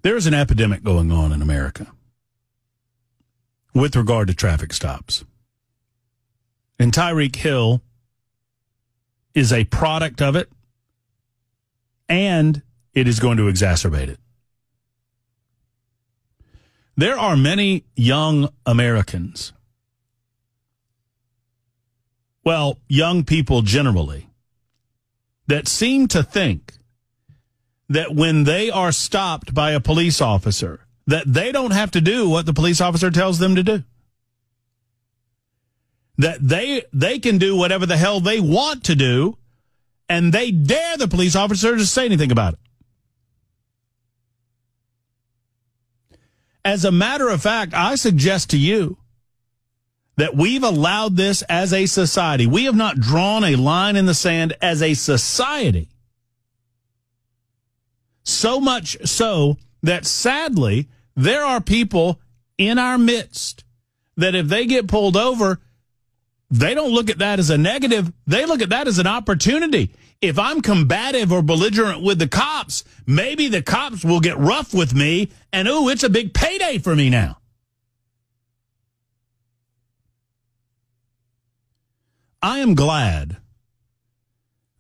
There's an epidemic going on in America with regard to traffic stops. And Tyreek Hill is a product of it, and it is going to exacerbate it. There are many young Americans, well, young people generally, that seem to think that when they are stopped by a police officer, that they don't have to do what the police officer tells them to do. That they can do whatever the hell they want to do, and they dare the police officer to say anything about it. As a matter of fact, I suggest to you that we've allowed this as a society. We have not drawn a line in the sand as a society. So much so that sadly, there are people in our midst that if they get pulled over, they don't look at that as a negative. They look at that as an opportunity. If I'm combative or belligerent with the cops, maybe the cops will get rough with me, and ooh, it's a big payday for me now. I am glad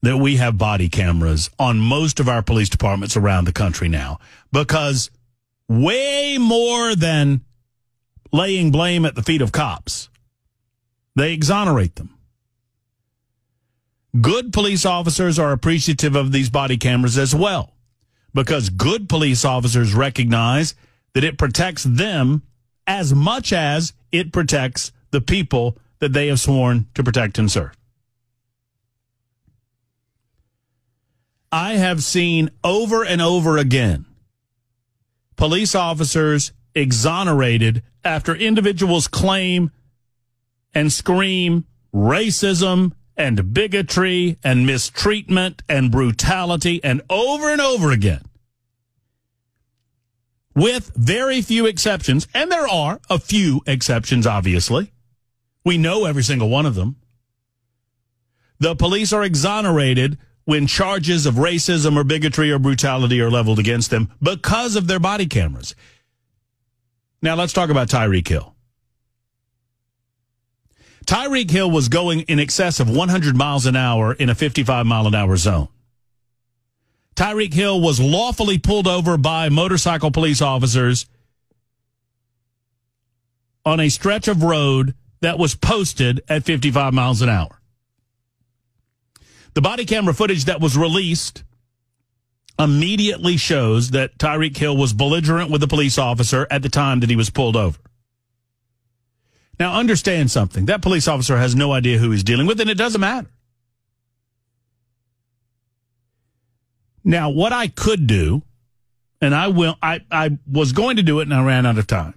that we have body cameras on most of our police departments around the country now, because way more than laying blame at the feet of cops, they exonerate them. Good police officers are appreciative of these body cameras as well, because good police officers recognize that it protects them as much as it protects the people that they have sworn to protect and serve. I have seen over and over again police officers exonerated after individuals claim and scream racism and bigotry and mistreatment and brutality, and over again. With very few exceptions, and there are a few exceptions, obviously. We know every single one of them. The police are exonerated when charges of racism or bigotry or brutality are leveled against them because of their body cameras. Now let's talk about Tyreek Hill. Tyreek Hill was going in excess of 100 miles an hour in a 55-mile-an-hour zone. Tyreek Hill was lawfully pulled over by motorcycle police officers on a stretch of road that was posted at 55 miles an hour. The body camera footage that was released immediately shows that Tyreek Hill was belligerent with the police officer at the time that he was pulled over. Now, understand something. That police officer has no idea who he's dealing with, and it doesn't matter. Now, what I could do, and I was going to do it, and I ran out of time.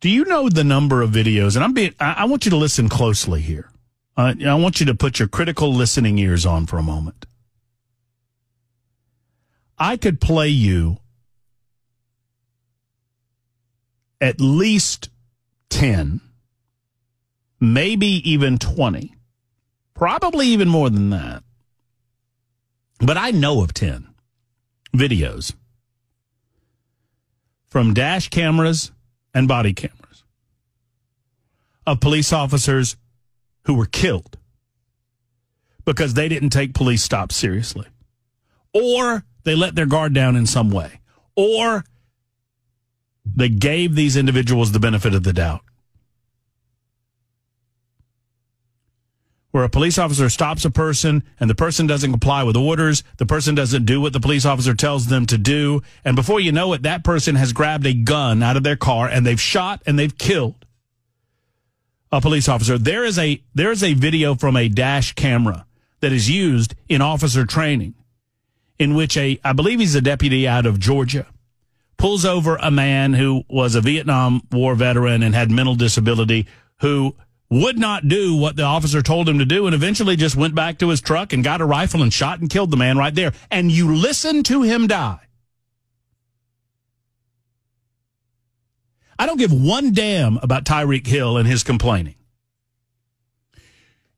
Do you know the number of videos? And I want you to listen closely here. I want you to put your critical listening ears on for a moment. I could play you at least 10, maybe even 20, probably even more than that. But I know of 10 videos from dash cameras and body cameras of police officers who were killed because they didn't take police stops seriously, or they let their guard down in some way, or they gave these individuals the benefit of the doubt. Where a police officer stops a person and the person doesn't comply with orders, the person doesn't do what the police officer tells them to do, and before you know it, that person has grabbed a gun out of their car and they've shot and they've killed a police officer. There is a video from a dash camera that is used in officer training in which I believe he's a deputy out of Georgia, pulls over a man who was a Vietnam War veteran and had mental disability, who would not do what the officer told him to do, and eventually just went back to his truck and got a rifle and shot and killed the man right there. And you listen to him die. I don't give one damn about Tyreek Hill and his complaining.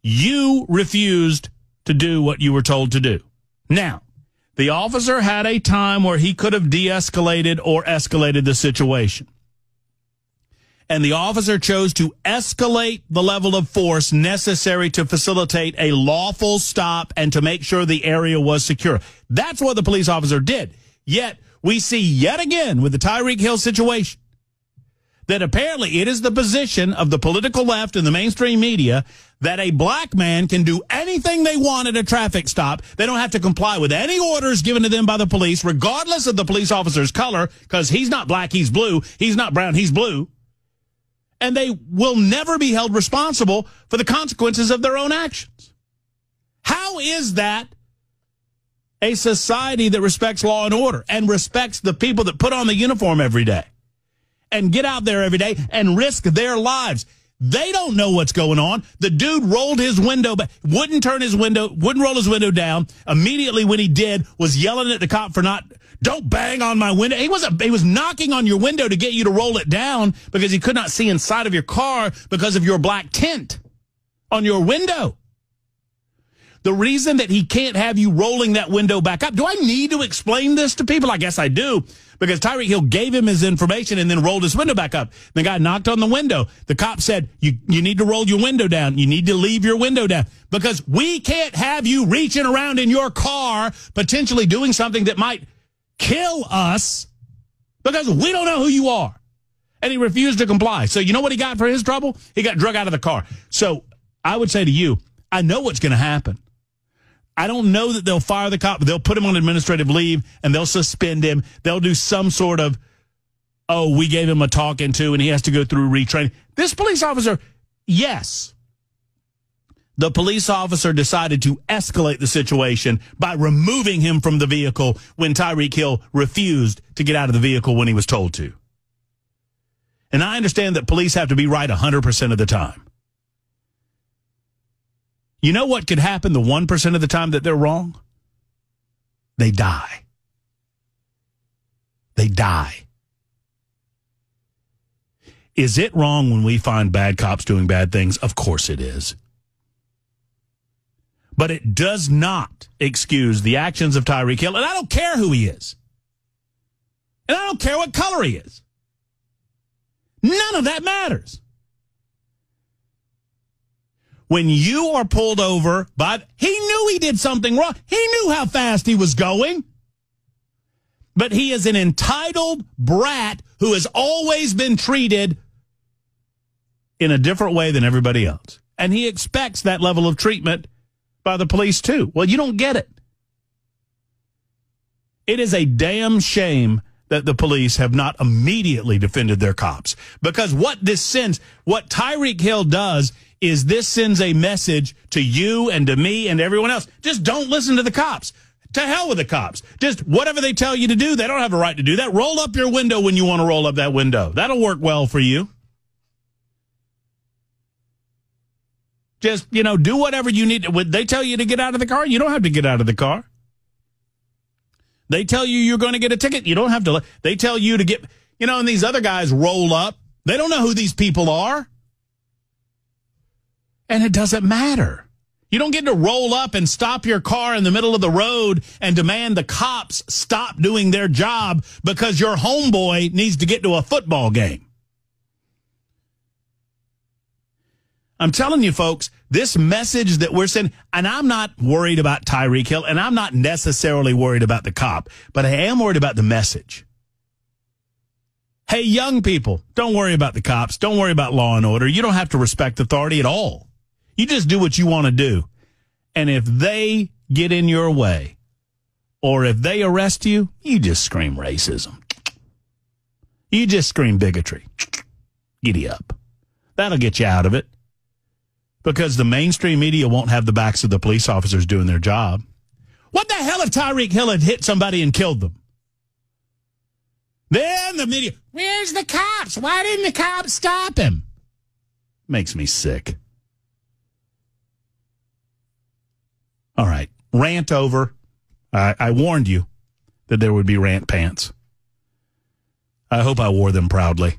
You refused to do what you were told to do. Now, The officer had a time where he could have de-escalated or escalated the situation. And the officer chose to escalate the level of force necessary to facilitate a lawful stop and to make sure the area was secure. That's what the police officer did. Yet, we see yet again with the Tyreek Hill situation that apparently it is the position of the political left and the mainstream media that a black man can do anything they want at a traffic stop. They don't have to comply with any orders given to them by the police, regardless of the police officer's color, because he's not black, he's blue. He's not brown, he's blue. And they will never be held responsible for the consequences of their own actions. How is that a society that respects law and order and respects the people that put on the uniform every day and get out there every day and risk their lives? They don't know what's going on. The dude rolled his window back, wouldn't roll his window down. Immediately when he did, was yelling at the cop for don't bang on my window. He was knocking on your window to get you to roll it down because he could not see inside of your car because of your black tint on your window. The reason that he can't have you rolling that window back up. Do I need to explain this to people? I guess I do, because Tyreek Hill gave him his information and then rolled his window back up. The guy knocked on the window. The cop said, you need to roll your window down. You need to leave your window down because we can't have you reaching around in your car, potentially doing something that might kill us because we don't know who you are. And he refused to comply. So you know what he got for his trouble? He got drug out of the car. So I would say to you, I know what's going to happen. I don't know that they'll fire the cop. They'll put him on administrative leave and they'll suspend him. They'll do some sort of, we gave him a talking to and he has to go through retraining. This police officer, yes, the police officer decided to escalate the situation by removing him from the vehicle when Tyreek Hill refused to get out of the vehicle when he was told to. And I understand that police have to be right 100% of the time. You know what could happen the 1% of the time that they're wrong? They die. They die. Is it wrong when we find bad cops doing bad things? Of course it is. But it does not excuse the actions of Tyreek Hill. And I don't care who he is. And I don't care what color he is. None of that matters. When you are pulled over he knew he did something wrong. He knew how fast he was going. But he is an entitled brat who has always been treated in a different way than everybody else. And he expects that level of treatment by the police too. Well, you don't get it. It is a damn shame that the police have not immediately defended their cops. Because what Tyreek Hill does is this sends a message to you and to me and everyone else. Just don't listen to the cops. To hell with the cops. Just whatever they tell you to do, they don't have a right to do that. Roll up your window when you want to roll up that window. That'll work well for you. Just, do whatever you need. When they tell you to get out of the car, you don't have to get out of the car. They tell you you're going to get a ticket. You don't have to. They tell you to get, and these other guys roll up. They don't know who these people are. And it doesn't matter. You don't get to roll up and stop your car in the middle of the road and demand the cops stop doing their job because your homeboy needs to get to a football game. I'm telling you, folks, this message that we're sending, and I'm not worried about Tyreek Hill, and I'm not necessarily worried about the cop, but I am worried about the message. Hey, young people, don't worry about the cops. Don't worry about law and order. You don't have to respect authority at all. You just do what you want to do. And if they get in your way, or if they arrest you, you just scream racism. You just scream bigotry. Giddy up. That'll get you out of it. Because the mainstream media won't have the backs of the police officers doing their job. What the hell if Tyreek Hill had hit somebody and killed them? Then the media, where's the cops? Why didn't the cops stop him? Makes me sick. All right, rant over. I warned you that there would be rant pants. I hope I wore them proudly.